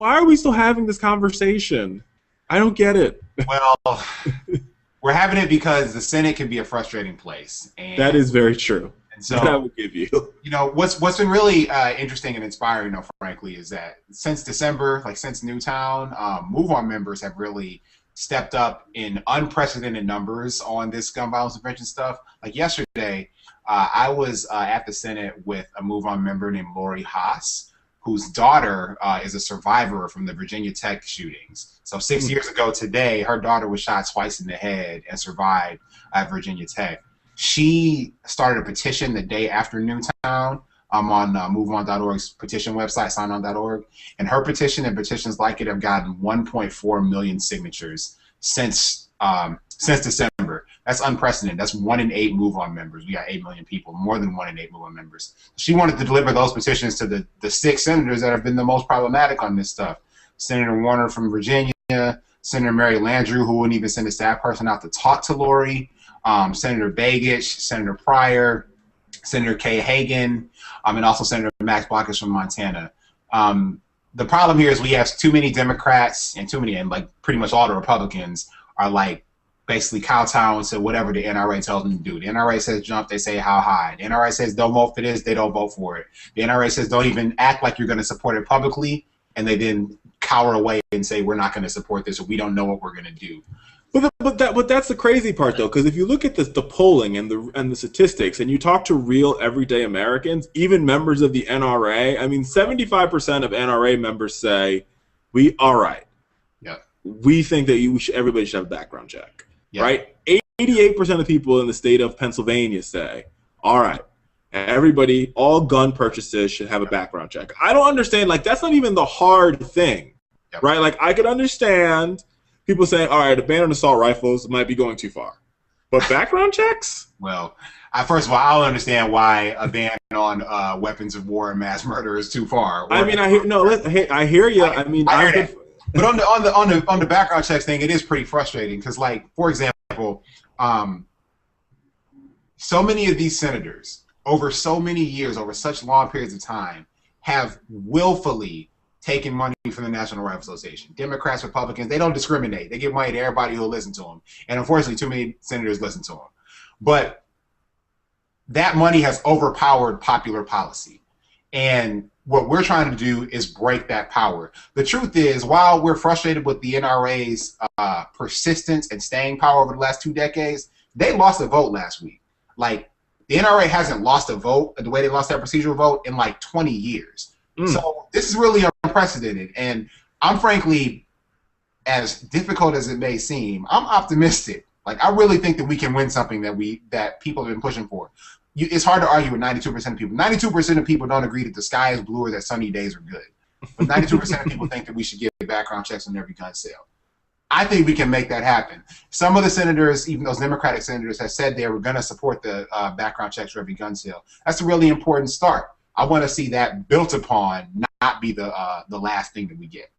Why are we still having this conversation? I don't get it. Well, we're having it because the Senate can be a frustrating place. And, that is very true. And so, that I would give you. You know, what's been really interesting and inspiring, though, frankly, is that since December, like since Newtown, Move On members have really stepped up in unprecedented numbers on this gun violence prevention stuff. Like yesterday, I was at the Senate with a Move On member named Lori Haas, whose daughter is a survivor from the Virginia Tech shootings. So 6 years ago today, her daughter was shot twice in the head and survived at Virginia Tech. She started a petition the day after Newtown on MoveOn.org's petition website, signon.org. And her petition and petitions like it have gotten 1.4 million signatures since December. That's unprecedented. That's 1 in 8 Move On members. We got 8 million people, more than 1 in 8 Move On members. She wanted to deliver those petitions to the 6 senators that have been the most problematic on this stuff. Senator Warner from Virginia, Senator Mary Landrieu, who wouldn't even send a staff person out to talk to Lori, Senator Begich, Senator Pryor, Senator Kay Hagan, and also Senator Max Baucus from Montana. The problem here is we have too many Democrats and like pretty much all the Republicans are like basically kowtowing to whatever the NRA tells them to do. The NRA says jump, they say how high. The NRA says don't vote for this, they don't vote for it. The NRA says don't even act like you're going to support it publicly, and they then cower away and say we're not going to support this or we don't know what we're going to do. But that's the crazy part, though, because if you look at the polling and the statistics, and you talk to real everyday Americans, even members of the NRA, I mean, 75% of NRA members say, all right. Yeah. We think that everybody should have a background check, right? 88% of people in the state of Pennsylvania say, all right, everybody, all gun purchases should have a background check. I don't understand, like, that's not even the hard thing, right? Like, I could understand people saying, all right, a ban on assault rifles might be going too far. But background checks? Well, first of all, I don't understand why a ban on weapons of war and mass murder is too far. I mean, I hear you. I mean, I hear that. But on the background checks thing, it is pretty frustrating because, like, for example, so many of these senators over so many years, over such long periods of time, have willfully taken money from the National Rifle Association. Democrats, Republicans, they don't discriminate. They give money to everybody who'll listen to them. And unfortunately, too many senators listen to them. But that money has overpowered popular policy. And what we're trying to do is break that power. The truth is, while we're frustrated with the NRA's persistence and staying power over the last 2 decades, they lost a vote last week. Like, the NRA hasn't lost a vote the way they lost that procedural vote in like 20 years. So this is really unprecedented, and I'm frankly, as difficult as it may seem, I'm optimistic. Like, I really think that we can win something that people have been pushing for. It's hard to argue with 92% of people. 92% of people don't agree that the sky is blue or that sunny days are good, but 92% of people think that we should give background checks on every gun sale. I think we can make that happen. Some of the senators, even those Democratic senators, have said they were going to support the background checks for every gun sale. That's a really important start. I want to see that built upon, not be the last thing that we get.